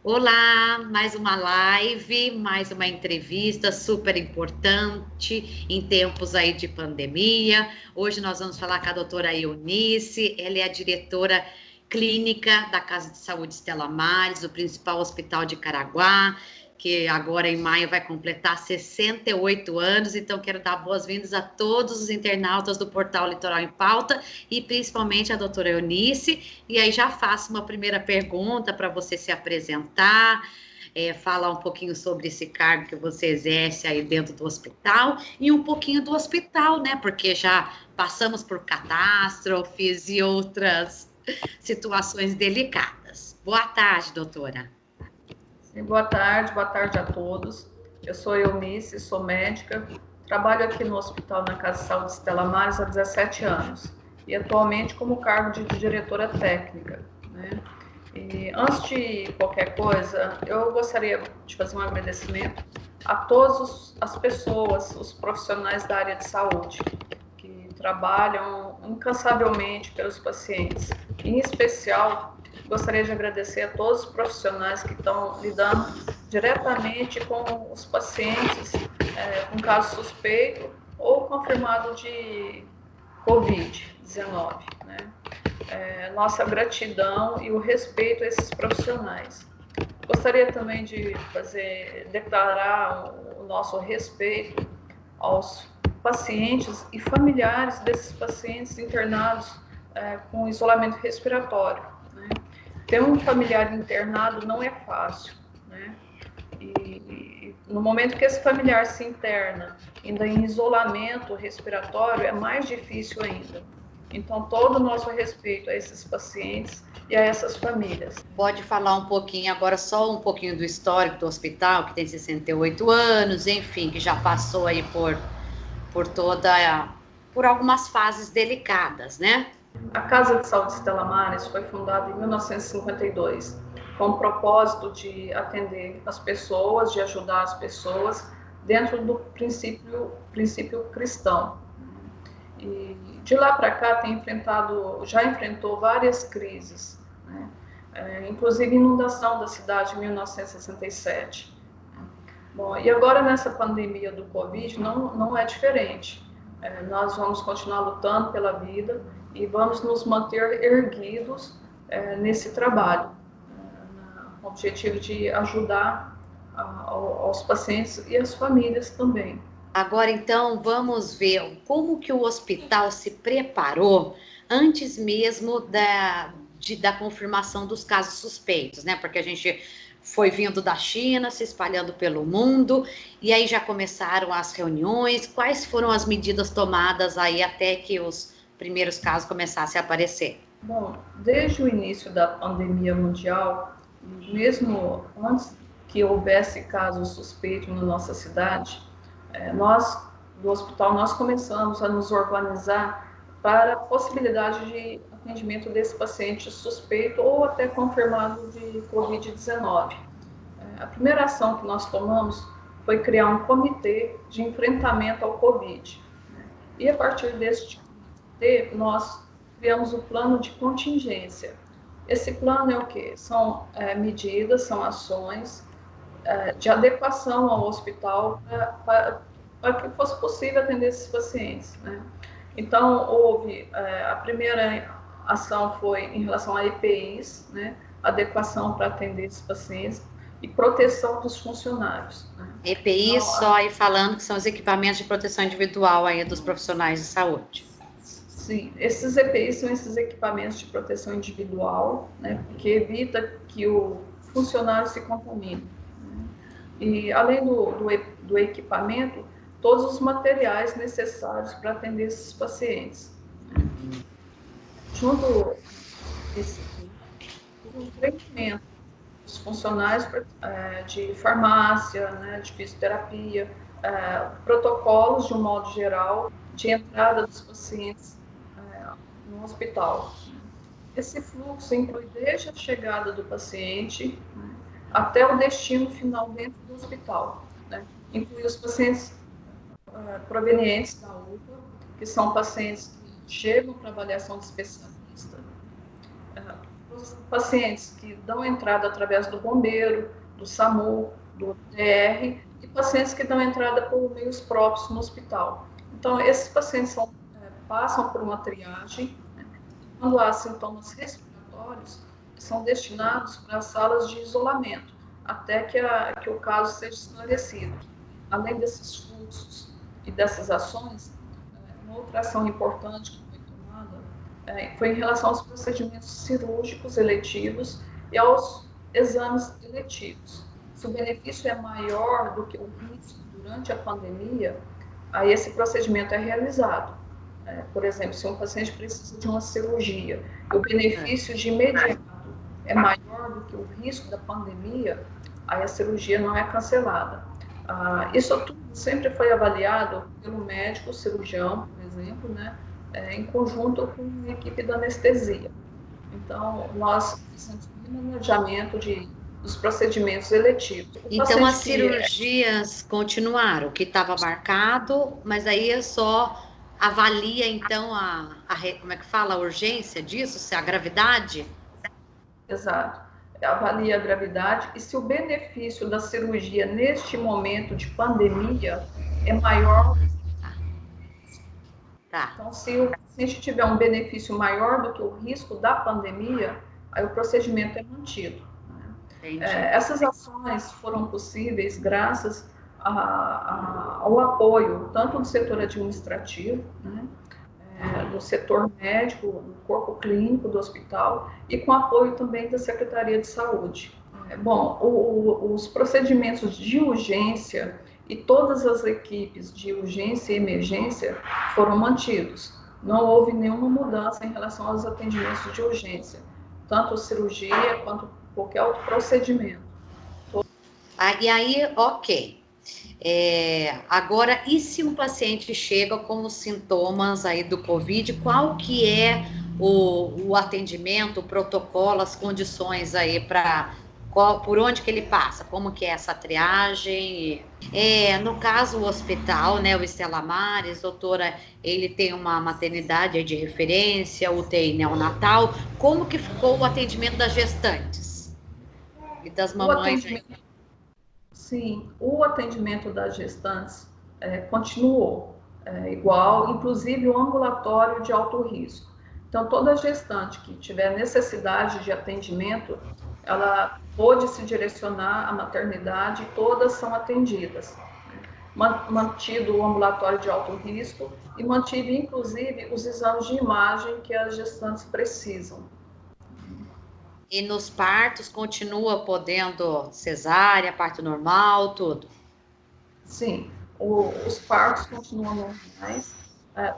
Olá, mais uma live, mais uma entrevista super importante em tempos aí de pandemia. Hoje nós vamos falar com a doutora Eunice, ela é a diretora clínica da Casa de Saúde Estela Maris, o principal hospital de Caraguá, que agora em maio vai completar 68 anos, então quero dar boas-vindas a todos os internautas do Portal Litoral em Pauta e principalmente a doutora Eunice. E aí já faço uma primeira pergunta para você se apresentar, falar um pouquinho sobre esse cargo que você exerce aí dentro do hospital e um pouquinho do hospital, né? Porque já passamos por catástrofes e outras situações delicadas. Boa tarde, doutora. Sim, boa tarde a todos. Eu sou Eunice, sou médica, trabalho aqui no hospital na Casa de Saúde Estela Maris há 17 anos e atualmente como cargo de diretora técnica, né? E antes de qualquer coisa, eu gostaria de fazer um agradecimento a todas as pessoas, os profissionais da área de saúde, que trabalham incansavelmente pelos pacientes. Em especial, gostaria de agradecer a todos os profissionais que estão lidando diretamente com os pacientes com caso suspeito ou confirmado de Covid-19, né? Nossa gratidão e o respeito a esses profissionais. Gostaria também de declarar o nosso respeito aos pacientes e familiares desses pacientes internados com isolamento respiratório, né? Ter um familiar internado não é fácil, né? E no momento que esse familiar se interna, ainda em isolamento respiratório, é mais difícil ainda. Então, todo o nosso respeito a esses pacientes e a essas famílias. Pode falar um pouquinho, agora só um pouquinho do histórico do hospital, que tem 68 anos, enfim, que já passou aí por por algumas fases delicadas, né? A Casa de Saúde Estela Maris foi fundada em 1952, com o propósito de atender as pessoas, de ajudar as pessoas dentro do princípio cristão. E de lá para cá já enfrentou várias crises, né? Inclusive inundação da cidade em 1967. Bom, e agora nessa pandemia do Covid não é diferente. Nós vamos continuar lutando pela vida e vamos nos manter erguidos nesse trabalho, com o objetivo de ajudar aos pacientes e as famílias também. Agora, então, vamos ver como que o hospital se preparou antes mesmo da confirmação dos casos suspeitos, né? Porque a gente foi vindo da China, se espalhando pelo mundo, e aí já começaram as reuniões. Quais foram as medidas tomadas aí até que os primeiros casos começassem a aparecer? Bom, desde o início da pandemia mundial, mesmo antes que houvesse casos suspeitos na nossa cidade, nós, do hospital, nós começamos a nos organizar para a possibilidade de atendimento desse paciente suspeito ou até confirmado de Covid-19. A primeira ação que nós tomamos foi criar um comitê de enfrentamento ao Covid. E a partir deste comitê, nós criamos o plano de contingência. Esse plano é o quê? São medidas, são ações de adequação ao hospital para que fosse possível atender esses pacientes, né? Então, a primeira ação foi em relação a EPIs, né? Adequação para atender esses pacientes e proteção dos funcionários, né? EPI Então, só aí falando que são os equipamentos de proteção individual aí dos profissionais de saúde. sim, esses EPIs são esses equipamentos de proteção individual, né? Porque evita que o funcionário se contamine. E além do equipamento, todos os materiais necessários para atender esses pacientes. Junto esse um treinamento dos funcionários de farmácia, né, de fisioterapia, protocolos de um modo geral de entrada dos pacientes no hospital. Esse fluxo inclui desde a chegada do paciente, né, até o destino final dentro do hospital, né? Inclui os pacientes provenientes da UPA, que são pacientes que chegam para avaliação de especialista, os pacientes que dão entrada através do bombeiro, do SAMU, do DR, e pacientes que dão entrada por meios próprios no hospital. Então, esses pacientes passam por uma triagem, né? Quando há sintomas respiratórios, são destinados para as salas de isolamento, até que o caso seja esclarecido. Além desses fluxos e dessas ações, uma outra ação importante que foi tomada foi em relação aos procedimentos cirúrgicos eletivos e aos exames eletivos. Se o benefício é maior do que o risco durante a pandemia, aí esse procedimento é realizado. Por exemplo, se um paciente precisa de uma cirurgia e o benefício de imediato é maior do que o risco da pandemia, aí a cirurgia não é cancelada. Isso tudo sempre foi avaliado pelo médico cirurgião, por exemplo, né, em conjunto com a equipe da anestesia. Então, nós fizemos um planejamento dos procedimentos eletivos. Então, as cirurgias continuaram, o que estava marcado, mas aí é só avalia, então, como é que fala, a urgência disso, se a gravidade? Exato. Avalia a gravidade e se o benefício da cirurgia neste momento de pandemia é maior. Tá. Então, se o paciente tiver um benefício maior do que o risco da pandemia, aí o procedimento é mantido. Essas ações foram possíveis graças ao apoio tanto do setor administrativo, né, do setor médico, do corpo clínico do hospital e com apoio também da Secretaria de Saúde. Bom, os procedimentos de urgência e todas as equipes de urgência e emergência foram mantidos. Não houve nenhuma mudança em relação aos atendimentos de urgência, tanto cirurgia quanto qualquer outro procedimento. E aí, ok. Agora, e se um paciente chega com os sintomas aí do Covid, qual que é o atendimento, o protocolo, as condições aí por onde que ele passa, como que é essa triagem? No caso, o hospital, né, o Estela Maris, doutora, ele tem uma maternidade de referência, UTI neonatal, como que ficou o atendimento das gestantes e das mamães? Sim, o atendimento das gestantes continuou igual, inclusive o ambulatório de alto risco. Então, toda gestante que tiver necessidade de atendimento, ela pode se direcionar à maternidade e todas são atendidas. Mantido o ambulatório de alto risco e mantive, inclusive, os exames de imagem que as gestantes precisam. E nos partos continua podendo cesárea, parto normal, tudo? Sim, os partos continuam normais.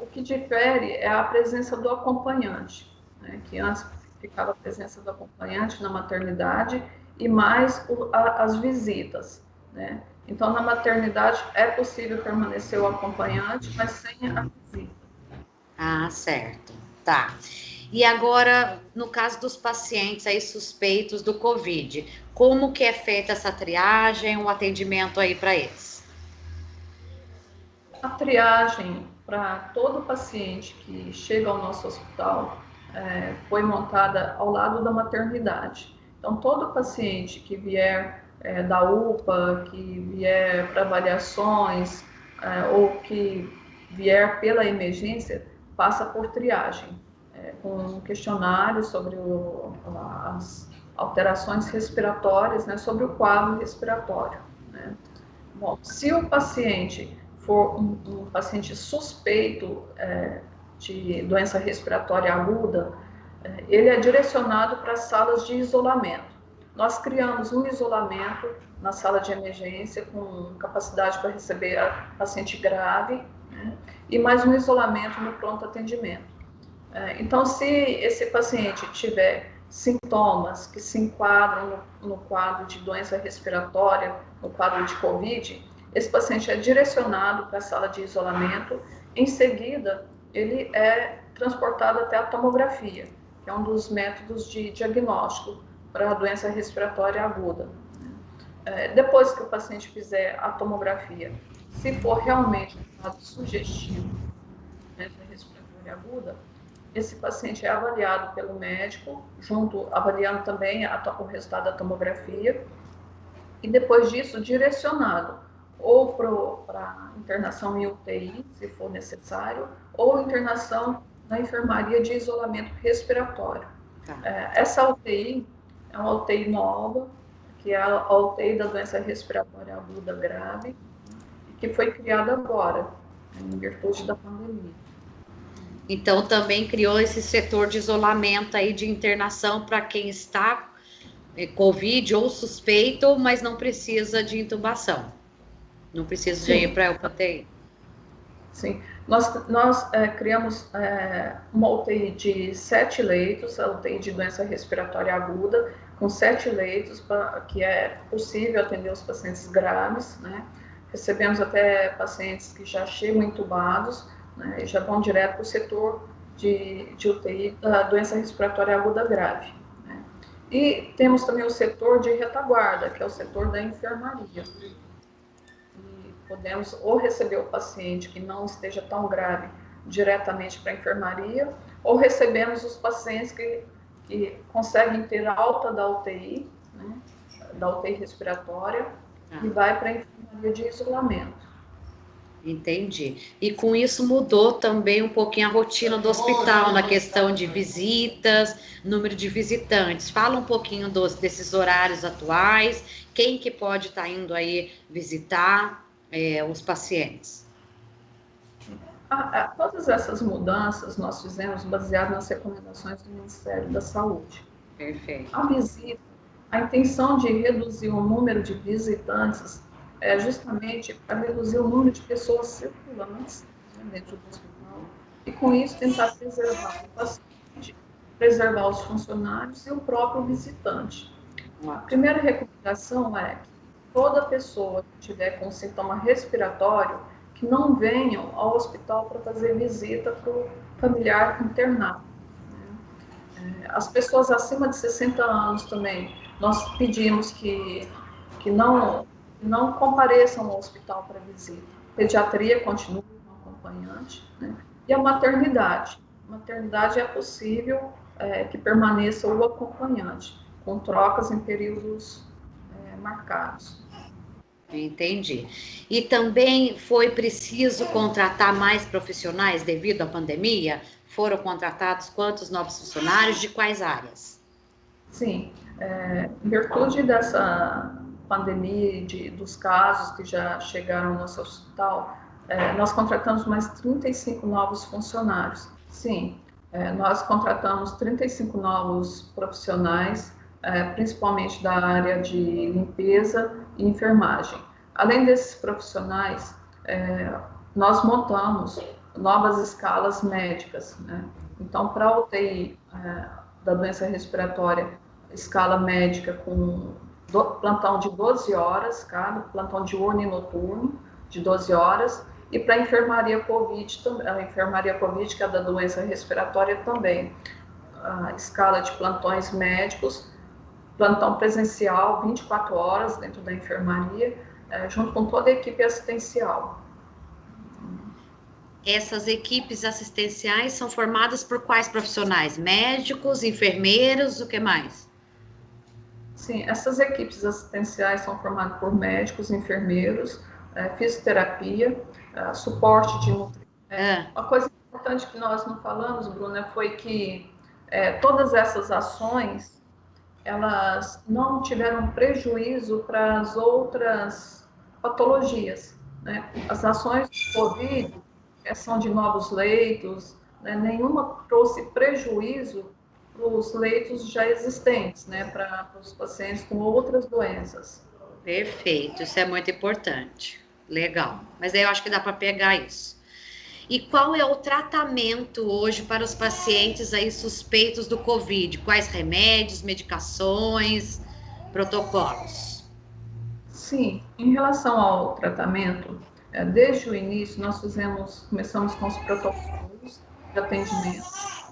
O que difere é a presença do acompanhante, né, que antes ficava a presença do acompanhante na maternidade e mais as visitas, né? Então, na maternidade é possível permanecer o acompanhante, mas sem a visita. Certo. Tá. E agora, no caso dos pacientes aí suspeitos do Covid, como que é feita essa triagem, o atendimento aí para eles? A triagem para todo paciente que chega ao nosso hospital foi montada ao lado da maternidade. Então, todo paciente que vier da UPA, que vier para avaliações ou que vier pela emergência, passa por triagem, com um questionário sobre as alterações respiratórias, né, sobre o quadro respiratório, né? Bom, se o paciente for um paciente suspeito de doença respiratória aguda, ele é direcionado para salas de isolamento. Nós criamos um isolamento na sala de emergência com capacidade para receber a paciente grave, né, e mais um isolamento no pronto atendimento. Então, se esse paciente tiver sintomas que se enquadram no quadro de doença respiratória, no quadro de Covid, esse paciente é direcionado para a sala de isolamento. Em seguida, ele é transportado até a tomografia, que é um dos métodos de diagnóstico para a doença respiratória aguda. Depois que o paciente fizer a tomografia, se for realmente um quadro sugestivo de doença respiratória aguda, esse paciente é avaliado pelo médico, avaliando também o resultado da tomografia, e depois disso direcionado ou para internação em UTI, se for necessário, ou internação na enfermaria de isolamento respiratório. Tá. Essa UTI é uma UTI nova, que é a UTI da doença respiratória aguda grave, que foi criada agora, em virtude da pandemia. Então, também criou esse setor de isolamento aí de internação para quem está Covid ou suspeito, mas não precisa de intubação. Não precisa de ir para a UTI. Sim, nós criamos uma UTI de 7 leitos, a UTI de doença respiratória aguda, com 7 leitos, que é possível atender os pacientes graves, né? Recebemos até pacientes que já chegam intubados, né, e já vão direto para o setor de UTI da doença respiratória aguda grave, né? E temos também o setor de retaguarda, que é o setor da enfermaria. Podemos ou receber o paciente que não esteja tão grave diretamente para a enfermaria, ou recebemos os pacientes que conseguem ter alta da UTI, né, da UTI respiratória, e vai para a enfermaria de isolamento. Entendi. E com isso mudou também um pouquinho a rotina do hospital, na questão de visitas, número de visitantes. Fala um pouquinho desses horários atuais, quem que pode estar indo aí visitar os pacientes. Todas essas mudanças nós fizemos baseado nas recomendações do Ministério da Saúde. Perfeito. A intenção de reduzir o número de visitantes é justamente para reduzir o número de pessoas circulantes, né, dentro do hospital, e com isso tentar preservar o paciente, preservar os funcionários e o próprio visitante. A primeira recomendação é que toda pessoa que tiver com sintoma respiratório, que não venham ao hospital para fazer visita para o familiar internado. As pessoas acima de 60 anos também, nós pedimos que não compareçam ao hospital para visita. A pediatria continua um acompanhante, né? E a maternidade. A maternidade é possível que permaneça o acompanhante, com trocas em períodos marcados. Entendi. E também foi preciso contratar mais profissionais devido à pandemia? Foram contratados quantos novos funcionários, de quais áreas? Sim, em virtude dessa pandemia dos casos que já chegaram ao nosso hospital, nós contratamos mais 35 novos funcionários. Sim, nós contratamos 35 novos profissionais, principalmente da área de limpeza e enfermagem. Além desses profissionais, nós montamos novas escalas médicas, né? Então, para a UTI da doença respiratória, escala médica com plantão de 12 horas, cada plantão diurno e noturno de 12 horas, e para a enfermaria COVID, a enfermaria COVID, que é da doença respiratória também, a escala de plantões médicos, plantão presencial 24 horas dentro da enfermaria, junto com toda a equipe assistencial. Essas equipes assistenciais são formadas por quais profissionais? Médicos, enfermeiros, o que mais? Sim, essas equipes assistenciais são formadas por médicos, enfermeiros, fisioterapia, suporte de nutrição. Uma coisa importante que nós não falamos, Bruna, foi que todas essas ações, elas não tiveram prejuízo para as outras patologias, né? As ações do COVID, são de novos leitos, né? Nenhuma trouxe prejuízo para os leitos já existentes, né, para os pacientes com outras doenças. Perfeito, isso é muito importante. Legal, mas aí eu acho que dá para pegar isso. E qual é o tratamento hoje para os pacientes aí suspeitos do COVID? Quais remédios, medicações, protocolos? Sim, em relação ao tratamento, desde o início nós começamos com os protocolos de atendimento.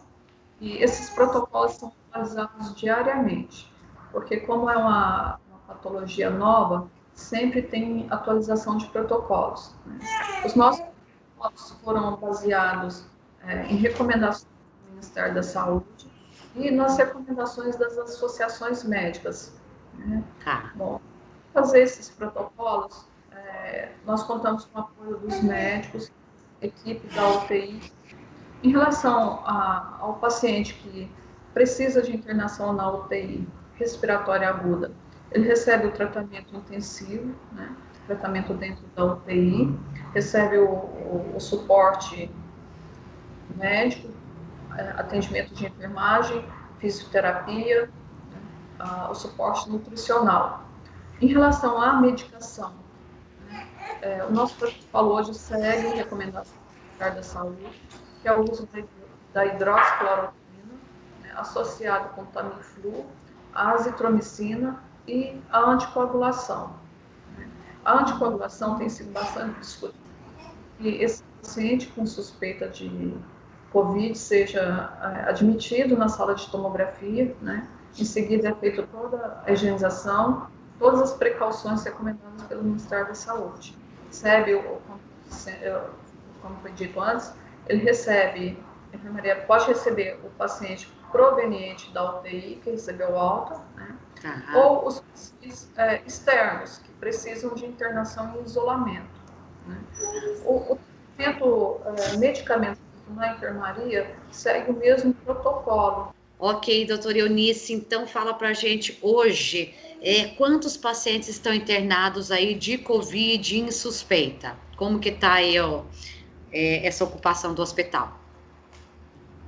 E esses protocolos são atualizados diariamente, porque como é uma patologia nova, sempre tem atualização de protocolos, né? Os nossos protocolos foram baseados em recomendações do Ministério da Saúde e nas recomendações das associações médicas, né? Tá. Bom, fazer esses protocolos, nós contamos com o apoio dos médicos, equipe da UTI. Em relação ao paciente que precisa de internação na UTI respiratória aguda, ele recebe o tratamento intensivo, né? Tratamento dentro da UTI, recebe o suporte médico, atendimento de enfermagem, fisioterapia, né? O suporte nutricional. Em relação à medicação, né? O nosso protocolo hoje segue recomendação do Ministério da Saúde, que é o uso da hidroxicloroquina, né? Associado com Tamiflu, a azitromicina e a anticoagulação. A anticoagulação tem sido bastante discutida. E esse paciente com suspeita de COVID seja admitido na sala de tomografia, né? Em seguida é feita toda a higienização, todas as precauções recomendadas pelo Ministério da Saúde. Recebe, como foi dito antes, ele recebe, a enfermaria pode receber o paciente proveniente da UTI, que recebeu alta, né? Ou os pacientes externos, que precisam de internação em isolamento, né? O tratamento medicamentoso na enfermaria segue o mesmo protocolo. Ok, doutora Eunice, então fala pra gente hoje, quantos pacientes estão internados aí de Covid em suspeita? Como que tá aí, essa ocupação do hospital?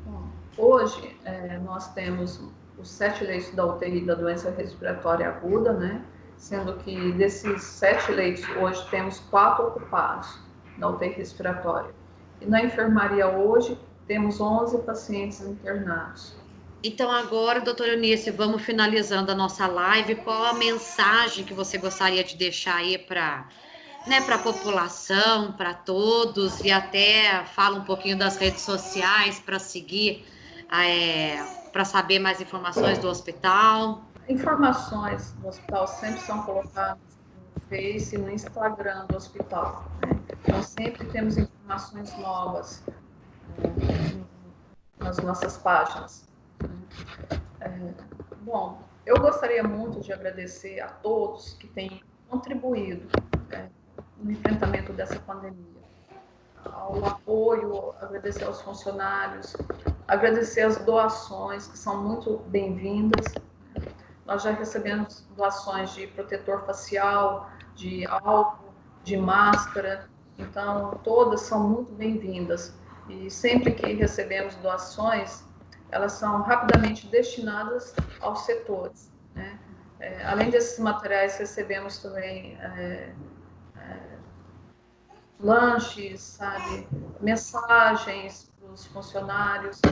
Bom, hoje, nós temos os 7 leitos da UTI da doença respiratória aguda, né? Sendo que desses 7 leitos, hoje temos 4 ocupados na UTI respiratória. E na enfermaria hoje, temos 11 pacientes internados. Então agora, doutora Eunice, vamos finalizando a nossa live. Qual a mensagem que você gostaria de deixar aí para a população, para todos, e até fala um pouquinho das redes sociais para seguir, para saber mais informações do hospital? Informações do hospital sempre são colocadas no Face e no Instagram do hospital, né? Então sempre temos informações novas nas nossas páginas. Bom, eu gostaria muito de agradecer a todos que têm contribuído no enfrentamento dessa pandemia. Ao apoio, agradecer aos funcionários, agradecer as doações, que são muito bem-vindas. Nós já recebemos doações de protetor facial, de álcool, de máscara, então todas são muito bem-vindas. E sempre que recebemos doações, elas são rapidamente destinadas aos setores, né? Além desses materiais, recebemos também lanches, sabe, mensagens para os funcionários.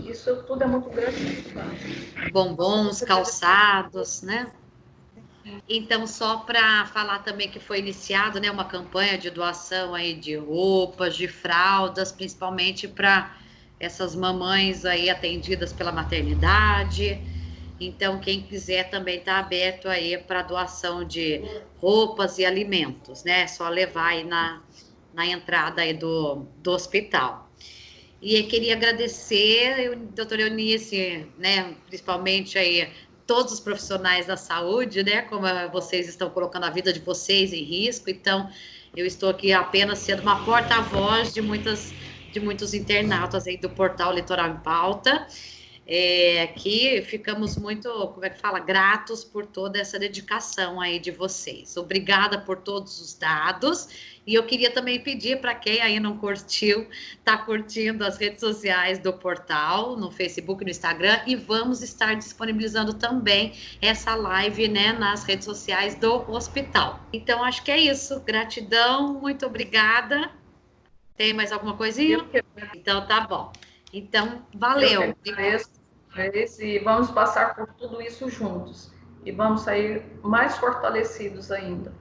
Isso tudo é muito gratificante. Bombons, calçados, né? Então, só para falar também que foi iniciado, né, uma campanha de doação aí de roupas, de fraldas, principalmente para essas mamães aí atendidas pela maternidade. Então, quem quiser também está aberto aí para doação de roupas e alimentos, né? É só levar aí na entrada aí do hospital. E eu queria agradecer, doutora Eunice, né, principalmente aí todos os profissionais da saúde, né, como vocês estão colocando a vida de vocês em risco. Então, eu estou aqui apenas sendo uma porta-voz de muitos internautas aí do portal Litoral em Pauta, que ficamos muito, como é que fala, gratos por toda essa dedicação aí de vocês. Obrigada por todos os dados. E eu queria também pedir para quem aí não curtiu, tá curtindo as redes sociais do portal, no Facebook, no Instagram, e vamos estar disponibilizando também essa live, né, nas redes sociais do hospital. Então, acho que é isso. Gratidão, muito obrigada. Tem mais alguma coisinha? Então, tá bom. Então, valeu. Eu que agradeço, e vamos passar por tudo isso juntos. E vamos sair mais fortalecidos ainda.